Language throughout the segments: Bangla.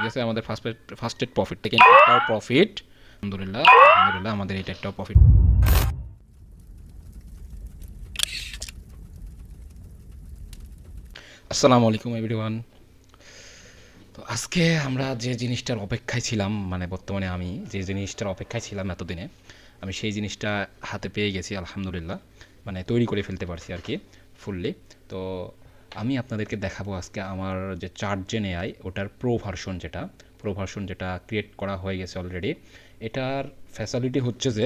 ঠিক আছে, আমাদের ফার্স্টেড প্রফিট থেকে একটাও প্রফিট আলহামদুলিল্লাহ আলহামদুলিল্লাহ আমাদের এটা একটাও প্রফিট। আসসালামু আলাইকুম এভরিওয়ান। তো আজকে আমরা যে জিনিসটার অপেক্ষায় ছিলাম, মানে বর্তমানে আমি যে জিনিসটার অপেক্ষায় ছিলাম এতদিনে, আমি সেই জিনিসটা হাতে পেয়ে গেছি আলহামদুলিল্লাহ, মানে তৈরি করে ফেলতে পারছি আর কি ফুললি। তো আমি আপনাদেরকে দেখাবো আজকে আমার যে চার্ট জেন এআই ওটার প্রো ভার্সন যেটা ক্রিয়েট করা হয়ে গেছে অলরেডি। এটার ফ্যাসিলিটি হচ্ছে যে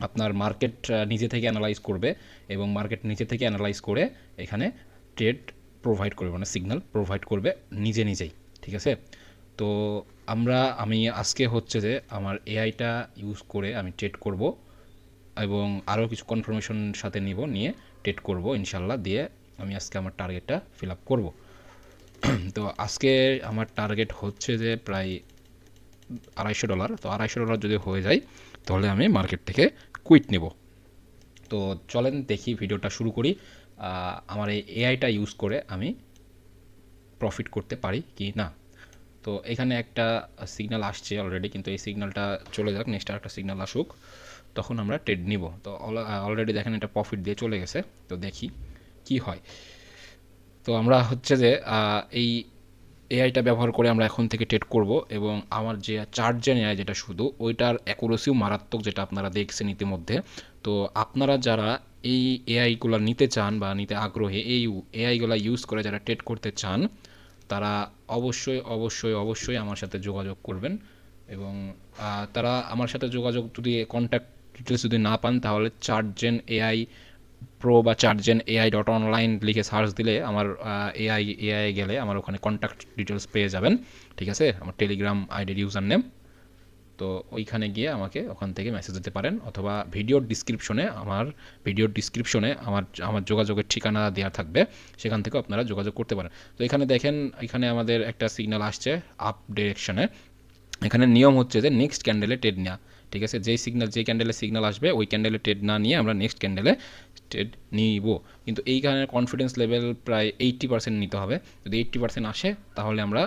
আপনার মার্কেট নিজে থেকে অ্যানালাইজ করবে এবং মার্কেট নিজে থেকে অ্যানালাইজ করে এখানে ট্রেড প্রোভাইড করবে, মানে সিগন্যাল প্রোভাইড করবে নিজে নিজেই। ঠিক আছে, তো আমি আজকে হচ্ছে যে আমার এআইটা ইউজ করে আমি ট্রেড করব এবং আরও কিছু কনফার্মেশন সাথে নিয়ে ট্রেড করব ইনশাল্লাহ, দিয়ে আমি আজকে আমার টার্গেটটা ফিল আপ করবো। তো আজকে আমার টার্গেট হচ্ছে যে প্রায় $250। তো $250 যদি হয়ে যায় তাহলে আমি মার্কেট থেকে কুইট নেব। তো চলেন দেখি ভিডিওটা শুরু করি। আমার এই এআইটা ইউজ করে আমি প্রফিট করতে পারি কি না। তো এখানে একটা সিগন্যাল আসছে অলরেডি, কিন্তু এই সিগন্যালটা চলে যাক, নেক্সট আরেকটা সিগন্যাল আসুক, তখন আমরা ট্রেড নিব। তো অলরেডি দেখেন এটা প্রফিট দিয়ে চলে গেছে। তো দেখি কি হয়। তো আমরা হচ্ছে যে এই এআইটা ব্যবহার করে আমরা এখন থেকে ট্রেড করব এবং আমার যে চার্ট জেন এআই যেটা শুধু ওইটার অ্যাকুরেসিও মারাত্মক, যেটা আপনারা দেখছেন ইতিমধ্যে। তো আপনারা যারা এই এআইগুলো নিতে চান বা নিতে আগ্রহী, এই এআইগুলো ইউজ করে যারা ট্রেড করতে চান, তারা অবশ্যই অবশ্যই অবশ্যই আমার সাথে যোগাযোগ করবেন। এবং তারা আমার সাথে যোগাযোগ যদি কন্ট্যাক্ট ডিটেলস যদি না পান, তাহলে চার্ট জেন এআই প্রো বা চার্টজেন AI.online লিখে সার্চ দিলে আমার এআই গেলে আমার ওখানে কন্ট্যাক্ট ডিটেলস পেয়ে যাবেন। ঠিক আছে, আমার টেলিগ্রাম আইডির ইউজার নেম। তো ওইখানে গিয়ে আমাকে ওখান থেকে মেসেজ দিতে পারেন, অথবা ভিডিওর ডিসক্রিপশনে আমার যোগাযোগের ঠিকানা দেওয়া থাকবে, সেখান থেকেও আপনারা যোগাযোগ করতে পারেন। তো এখানে দেখেন, এখানে আমাদের একটা সিগন্যাল আসছে আপ ডিরেকশনে। এখানে নিয়ম হচ্ছে যে নেক্সট ক্যান্ডেলে ট্রেড নেওয়া। ঠিক আছে, যেই ক্যান্ডেলে সিগন্যাল আসবে ওই ক্যান্ডেলে ট্রেড না নিয়ে আমরা নেক্সট ক্যান্ডেলে ট্রেড নিব। কিন্তু এইখানে কনফিডেন্স লেভেল প্রায় 80% নিতে হবে। যদি 80% আসে তাহলে আমরা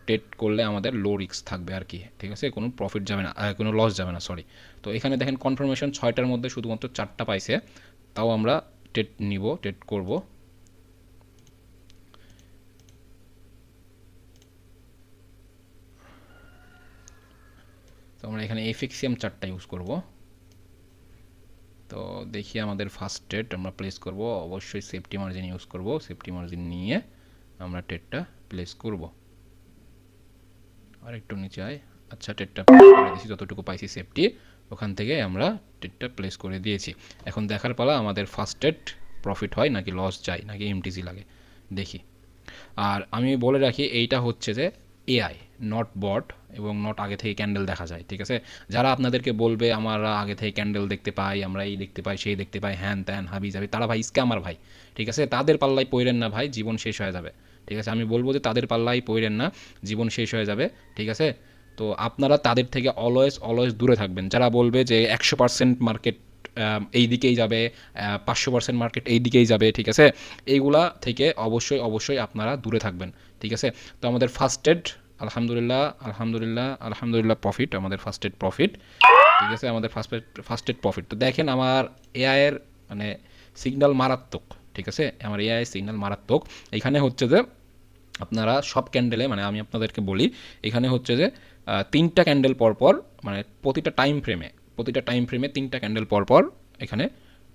ট্রেড করলে আমাদের লো রিস্ক থাকবে আর কি। ঠিক আছে, কোনো প্রফিট যাবে না, কোনো লস যাবে না, সরি। তো এখানে দেখেন কনফার্মেশন 6টার মধ্যে শুধুমাত্র 4টা পাইছে, তাও আমরা ট্রেড করব। তো আমরা এখানে এফএক্সিএম চার্টটা ইউজ করব। তো দেখি আমাদের ফার্স্ট ট্রেড আমরা প্লেস করব, অবশ্যই সেফটি মার্জিন ইউজ করব, সেফটি মার্জিন নিয়ে আমরা ট্রেডটা প্লেস করব। আর একটু নিচে আয়। আচ্ছা, ট্রেডটা প্লেস করে দিয়েছি, যতটুকু পাইছি সেফটি ওখান থেকে আমরা ট্রেডটা প্লেস করে দিয়েছি। এখন দেখার পালা আমাদের ফার্স্ট ট্রেড প্রফিট হয় নাকি লস যায় নাকি এমটিজি লাগে, দেখি। আর আমি বলে রাখি, এইটা হচ্ছে যে এআই, নট বট, এবং নট আগে থেকে ক্যান্ডেল দেখা যায়। ঠিক আছে, যারা আপনাদেরকে বলবে আমরা আগে থেকে ক্যান্ডেল দেখতে পাই, আমরা এই দেখতে পাই সেই দেখতে পাই, হ্যান ত্যান হাবি যাবি, তারা ভাই স্ক্যামার ভাই। ঠিক আছে, তাদের পাল্লায় পড়েন না ভাই, জীবন শেষ হয়ে যাবে। ঠিক আছে, আমি বলবো যে তাদের পাল্লায় পড়েন না, জীবন শেষ হয়ে যাবে। ঠিক আছে, তো আপনারা তাদের থেকে অলওয়েজ অলওয়েজ দূরে থাকবেন। যারা বলবে যে 100% মার্কেট এই দিকেই যাবে, 500% মার্কেট এই দিকেই যাবে, ঠিক আছে, এইগুলা থেকে অবশ্যই অবশ্যই আপনারা দূরে থাকবেন। ঠিক আছে, তো আমাদের ফার্স্টেড আলহামদুলিল্লাহ আলহামদুলিল্লাহ আলহামদুলিল্লাহ প্রফিট, আমাদের ফার্স্টেড প্রফিট। ঠিক আছে, আমাদের ফার্স্টেড প্রফিট। তো দেখেন আমার এআইয়ের মানে সিগন্যাল মারাত্মক। ঠিক আছে, আমার এআই সিগন্যাল মারাত্মক। এখানে হচ্ছে যে আপনারা সব ক্যান্ডেলে, মানে আমি আপনাদেরকে বলি, এখানে হচ্ছে যে 3টা ক্যান্ডেল পরপর, মানে প্রতিটা টাইম ফ্রেমে 3টা ক্যান্ডেল পরপর এখানে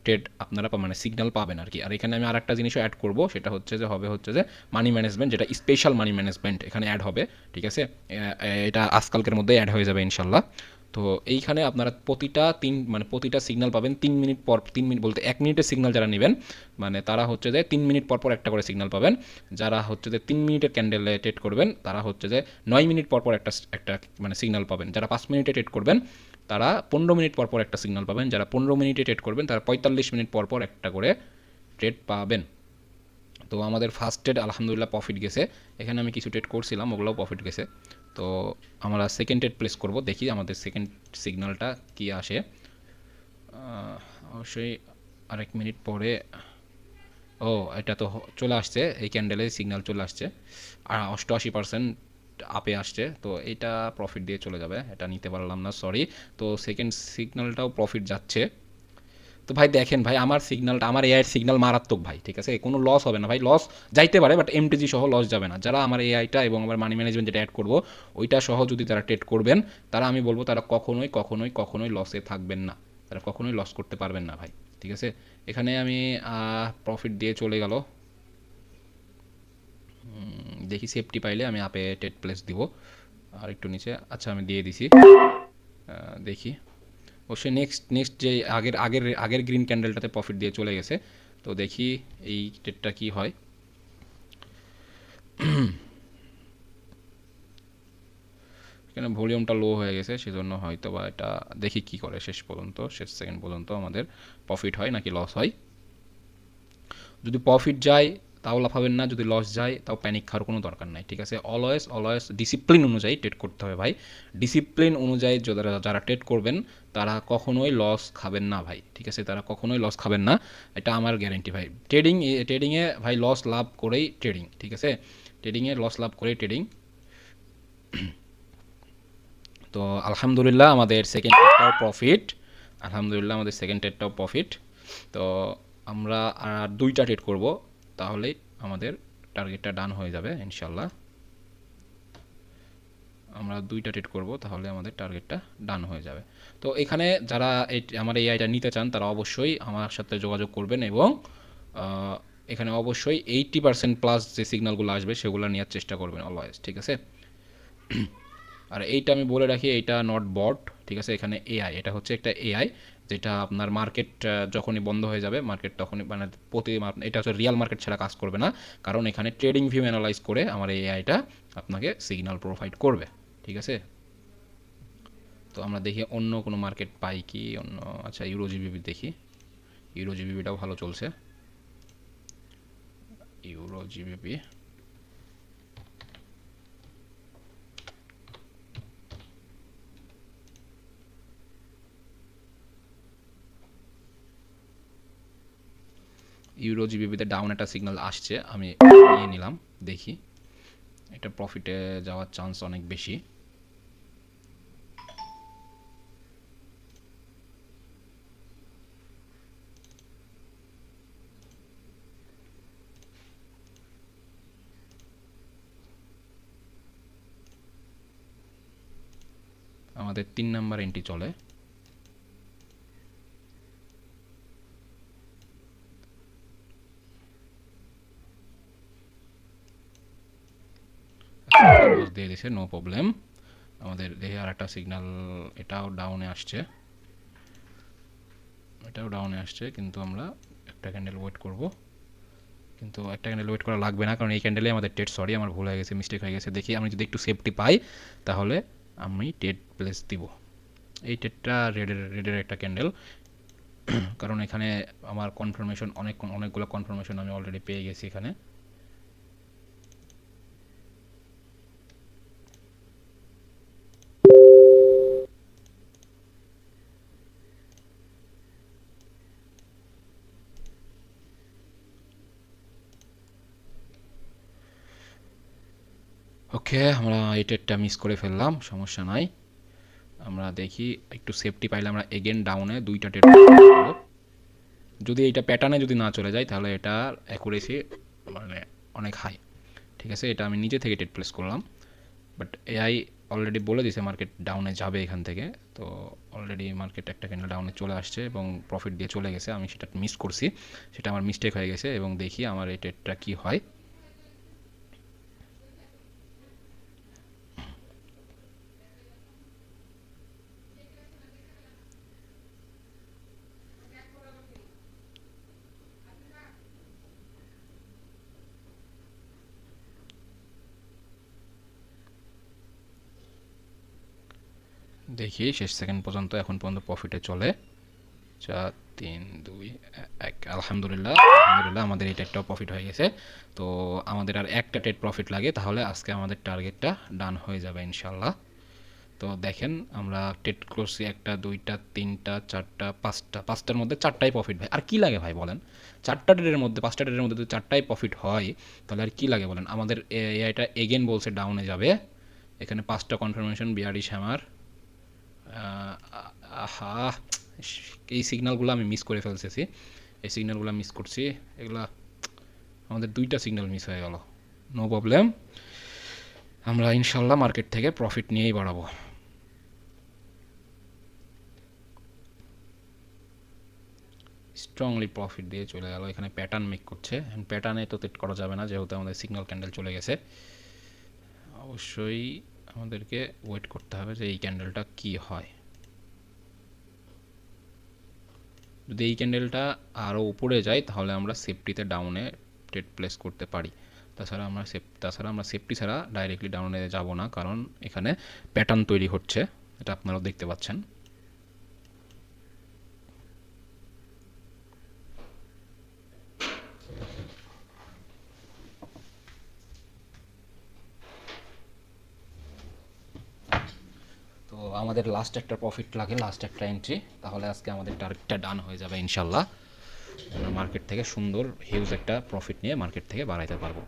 ট্রেড আপনারা মানে সিগন্যাল পাবেন আর কি। আর এখানে আমি আরেকটা জিনিসও অ্যাড করব, সেটা হচ্ছে যে মানি ম্যানেজমেন্ট, যেটা স্পেশাল মানি ম্যানেজমেন্ট এখানে অ্যাড হবে। ঠিক আছে, এটা আজকালকের মধ্যে অ্যাড হয়ে যাবে ইনশাল্লাহ। তো এইখানে আপনারা প্রতিটা সিগন্যাল পাবেন 3 মিনিট পর, 3 মিনিট বলতে 1 মিনিটের সিগন্যাল যারা নেবেন, মানে তারা হচ্ছে যে 3 মিনিট পর পর একটা করে সিগন্যাল পাবেন। যারা হচ্ছে যে 3 মিনিটের ক্যান্ডেলে ট্রেড করবেন তারা হচ্ছে যে 9 মিনিট পর পর একটা মানে সিগন্যাল পাবেন। যারা 5 মিনিটে ট্রেড করবেন তারা 15 মিনিট পর পর একটা সিগন্যাল পাবেন। যারা 15 মিনিটে ট্রেড করবেন তারা 45 মিনিট পর পর একটা করে ট্রেড পাবেন। তো আমাদের ফার্স্ট ট্রেড আলহামদুলিল্লাহ প্রফিট গেছে। এখানে আমি কিছু ট্রেড করছিলাম, ওগুলোও প্রফিট গেছে। তো আমরা সেকেন্ড ট্রেড প্লেস করব, দেখি আমাদের সেকেন্ড সিগন্যালটা কি আসে। অবশ্যই আরেক মিনিট পরে। ও, এটা তো চলে আসছে, এই ক্যান্ডেলে সিগন্যাল চলে আসছে। আর 88% আপে আসছে, তো এটা প্রফিট দিয়ে চলে যাবে, এটা নিতে পারলাম না, সরি। তো সেকেন্ড সিগন্যালটাও প্রফিট যাচ্ছে। তো ভাই দেখেন ভাই, আমার সিগন্যালটা, আমার এআইয়ের সিগন্যাল মারাত্মক ভাই, ঠিক আছে, কোনো লস হবে না ভাই, লস যাইতে পারে বাট এমটিজি সহ লস যাবে না। যারা আমার এআইটা এবং আমার মানি ম্যানেজমেন্ট যেটা অ্যাড করবো ওইটা সহ যদি তারা ট্রেড করবেন, তারা আমি বলবো তারা কখনোই কখনোই কখনোই লসে থাকবেন না, তারা কখনোই লস করতে পারবেন না ভাই, ঠিক আছে। এখানে আমি প্রফিট দিয়ে চলে গেল, দেখি সেফটি পাইলে আমি আপে ট্রেড প্লেস দিব। আর একটু নিচে, আচ্ছা আমি দিয়ে দিছি, দেখি অবশ্যই নেক্সট নেক্সট যে আগের আগের আগের গ্রিন ক্যান্ডেলটাতে প্রফিট দিয়ে চলে গেছে। তো দেখি এই ট্রেডটা কি হয়। এখানে ভলিউমটা লো হয়ে গেছে, সেজন্য হয়তো বা এটা দেখি কি করে শেষ পর্যন্ত, শেষ সেকেন্ড পর্যন্ত আমাদের প্রফিট হয় নাকি লস হয়। যদি প্রফিট যায় তাও লাফাবেন না, যদি লস যায় তাও প্যানিক খাওয়ার কোনো দরকার নাই, ঠিক আছে। অলওয়েজ অলওয়েজ ডিসিপ্লিন অনুযায়ী ট্রেড করতে হবে ভাই, ডিসিপ্লিন অনুযায়ী যারা যারা ট্রেড করবেন তারা কখনোই লস খাবেন না ভাই, ঠিক আছে, তারা কখনোই লস খাবেন না, এটা আমার গ্যারেন্টি ভাই। ট্রেডিংয়ে ভাই লস লাভ করেই ট্রেডিং, ঠিক আছে, ট্রেডিংয়ে লস লাভ করেই ট্রেডিং। তো আলহামদুলিল্লাহ আমাদের সেকেন্ড ট্রেডটাও প্রফিট, আলহামদুলিল্লাহ আমাদের সেকেন্ড ট্রেডটাও প্রফিট। তো আমরা আর দুইটা ট্রেড করব, তাহলেই আমাদের টার্গেটটা ডান হয়ে যাবে ইনশাল্লাহ। আমরা দুইটা ট্রেড করব, তাহলে আমাদের টার্গেটটা ডান হয়ে যাবে। তো এখানে যারা আমার এই আইটা নিতে চান তারা অবশ্যই আমার সাথে যোগাযোগ করবেন, এবং এখানে অবশ্যই 80% প্লাস যে সিগন্যালগুলো আসবে সেগুলো নেওয়ার চেষ্টা করবেন অলওয়েজ, ঠিক আছে। আর এইটা আমি বলে রাখি, এইটা নট বট, ঠিক আছে, এখানে এআই, এটা হচ্ছে একটা এআই, যেটা আপনার মার্কেট যখনই বন্ধ হয়ে যাবে মার্কেট তখনই মানে এটা হচ্ছে রিয়াল মার্কেট ছাড়া কাজ করবে না, কারণ এখানে ট্রেডিং ভিউ অ্যানালাইজ করে আমার এই এআইটা আপনাকে সিগন্যাল প্রোভাইড করবে, ঠিক আছে। তো আমরা দেখি অন্য কোনো মার্কেট পাই কি অন্য, আচ্ছা ইউরো জিবিপি দেখি, ইউরো জিবিপিটাও ভালো চলছে, ইউরো জিবিপি ইউরো জিবিপিতে ডাউন একটা সিগন্যাল আসছে, আমি নিয়ে নিলাম, দেখি এটা প্রফিটে যাওয়ার চান্স অনেক বেশি। আমাদের 3 নাম্বার এন্ট্রি চলে, দিয়ে দিছে, নো প্রবলেম। আমাদের দেখে আর একটা সিগন্যাল, এটাও ডাউনে আসছে, এটাও ডাউনে আসছে, কিন্তু আমরা একটা ক্যান্ডেল ওয়েট করব, কিন্তু একটা ক্যান্ডেল ওয়েট করা লাগবে না, কারণ এই ক্যান্ডেলে আমাদের ট্রেড, সরি আমার ভুল হয়ে গেছে, মিস্টেক হয়ে গেছে। দেখি আমি যদি একটু সেফটি পাই তাহলে আমি ট্রেড প্লেস দিব। এই ট্রেডটা রেডের একটা ক্যান্ডেল, কারণ এখানে আমার কনফার্মেশন অনেকগুলো কনফার্মেশন আমি অলরেডি পেয়ে গেছি এখানে। ওকে, আমরা এই ট্রেডটা মিস করে ফেললাম, সমস্যা নাই। আমরা দেখি একটু সেফটি পাইলে আমরা এগেন ডাউনে দুইটা ট্রেড করব। যদি এইটা প্যাটার্নে যদি না চলে যায় তাহলে এটা অ্যাকুরেসি মানে অনেক হাই, ঠিক আছে, এটা আমি নিজে থেকে ট্রেড প্লেস করলাম, বাট এআই অলরেডি বলে দিছে মার্কেট ডাউনে যাবে এখান থেকে। তো অলরেডি মার্কেট একটা ক্যান্ডেল ডাউনে চলে আসছে এবং প্রফিট দিয়ে চলে গেছে, আমি সেটা মিস করছি, সেটা আমার মিস্টেক হয়ে গেছে। এবং দেখি আমার এই ট্রেডটা কী হয়। দেখি শেষ সেকেন্ড পর্যন্ত, এখন পর্যন্ত প্রফিটে চলে, 4 3 2 1, আলহামদুলিল্লাহ আলহামদুলিল্লাহ আমাদের এই ট্রেডটাও প্রফিট হয়ে গেছে। তো আমাদের আর একটা ট্রেড প্রফিট লাগে, তাহলে আজকে আমাদের টার্গেটটা ডান হয়ে যাবে ইনশাল্লাহ। তো দেখেন আমরা ট্রেড করছি 1টা 2টা 3টা 4টা 5টা, 5টার মধ্যে 4টাই প্রফিট ভাই, আর কি লাগে ভাই বলেন, 4টা ট্রেডের মধ্যে 5টা ট্রেডের মধ্যে যদি 4টাই প্রফিট হয় তাহলে আর কি লাগে বলেন। আমাদের এআইটা এগেন বলছে ডাউনে যাবে, এখানে 5টা কনফার্মেশন বিয়ারিশ হ্যামার। আহা, এই সিগন্যালগুলো আমি মিস করে ফেলতেছি, এই সিগন্যালগুলো মিস করছি, এগুলা আমাদের 2টা সিগন্যাল মিস হয়ে গেল। নো প্রবলেম, আমরা ইনশাল্লাহ মার্কেট থেকে প্রফিট নিয়েই বাড়াবো। স্ট্রংলি প্রফিট দিয়ে চলে গেল। এখানে প্যাটার্ন মেক করছে, প্যাটার্নে তো সেট করা যাবে না যেহেতু আমাদের সিগন্যাল ক্যান্ডেল চলে গেছে। অবশ্যই আমাদেরকে ওয়েট করতে হবে যে এই ক্যান্ডেলটা কি হয়। যদি এই ক্যান্ডেলটা আরও উপরে যায় তাহলে আমরা সেফটিতে ডাউনে ট্রেড প্লেস করতে পারি। তাছাড়া আমরা সেফটি ছাড়া ডাইরেক্টলি ডাউনে যাব না, কারণ এখানে প্যাটার্ন তৈরি হচ্ছে, এটা আপনারাও দেখতে পাচ্ছেন। তো আমাদের লাস্ট একটা প্রফিট লাগে, লাস্ট একটা এন্ট্রি, তাহলে আজকে আমাদের টার্গেটটা ডান হয়ে যাবে ইনশাল্লাহ। আমরা মার্কেট থেকে সুন্দর হিউজ একটা প্রফিট নিয়ে মার্কেট থেকে বাড়াইতে পারবো।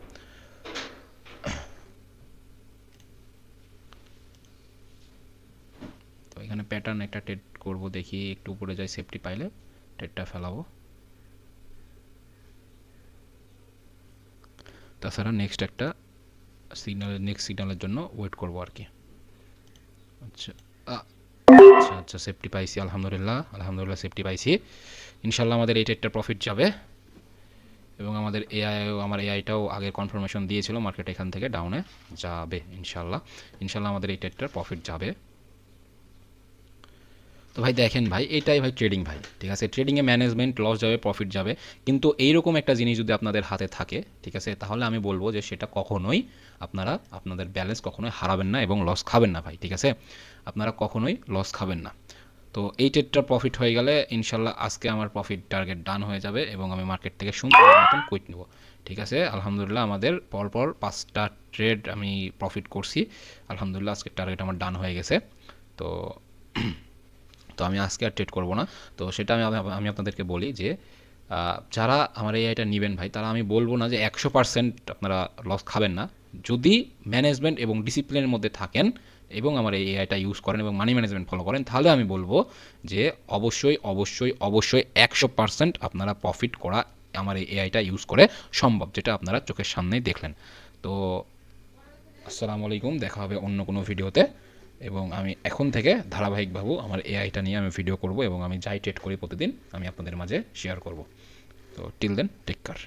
তো এখানে প্যাটার্ন একটা ট্রেড করব, দেখি একটু উপরে যাই, সেফটি পাইলে ট্রেডটা ফেলাবো। তাছাড়া নেক্সট সিগন্যালের জন্য ওয়েট করব আর কি। আচ্ছা আচ্ছা আচ্ছা, সেফটি পাইছি, আলহামদুলিল্লাহ সেফটি পাইছি। ইনশাল্লাহ আমাদের এই ট্রেডটা প্রফিট যাবে, এবং আমার এআইটাও আগের কনফার্মেশন দিয়েছিল মার্কেট এখান থেকে ডাউনে যাবে ইনশাল্লাহ আমাদের এই ট্রেডটার প্রফিট যাবে। তো ভাই দেখেন ভাই, এটাই ভাই ট্রেডিং ভাই, ঠিক আছে। ট্রেডিংয়ে ম্যানেজমেন্ট, লস যাবে প্রফিট যাবে, কিন্তু এইরকম একটা জিনিস যদি আপনাদের হাতে থাকে, ঠিক আছে, তাহলে আমি বলবো যে সেটা কখনোই আপনাদের ব্যালেন্স কখনোই হারাবেন না এবং লস খাবেন না ভাই, ঠিক আছে। আপনারা কখনোই লস খাবেন না। তো এই ট্রেডটা প্রফিট হয়ে গেলে ইনশাল্লাহ আজকে আমার প্রফিট টার্গেট ডান হয়ে যাবে এবং আমি মার্কেট থেকে সুন্দর মতন কুইট নেব, ঠিক আছে। আলহামদুলিল্লাহ আমাদের পরপর 5টা ট্রেড আমি প্রফিট করছি, আলহামদুলিল্লাহ আজকের টার্গেট আমার ডান হয়ে গেছে। তো আমি আজকে আর ট্রেড করব না। তো সেটা আমি আপনাদেরকে বলি যে যারা আমার এআইটা নেবেন ভাই, তারা আমি বলবো না যে 100% আপনারা লস খাবেন না। যদি ম্যানেজমেন্ট এবং ডিসিপ্লিনের মধ্যে থাকেন এবং আমার এই এআইটা ইউজ করেন এবং মানি ম্যানেজমেন্ট ফলো করেন, তাহলে আমি বলবো যে অবশ্যই 100% আপনারা প্রফিট করা আমার এই এআইটা ইউজ করে সম্ভব, যেটা আপনারা চোখের সামনেই দেখলেন। তো আসসালামু আলাইকুম, দেখা হবে অন্য কোনো ভিডিওতে। এবং আমি এখন থেকে ধারাবাহিকভাবে আমার এআইটা নিয়ে আমি ভিডিও করব এবং আমি যাই ট্রেড করি প্রতিদিন আমি আপনাদের মাঝে শেয়ার করব। তো টিল দেন, টেক কেয়ার।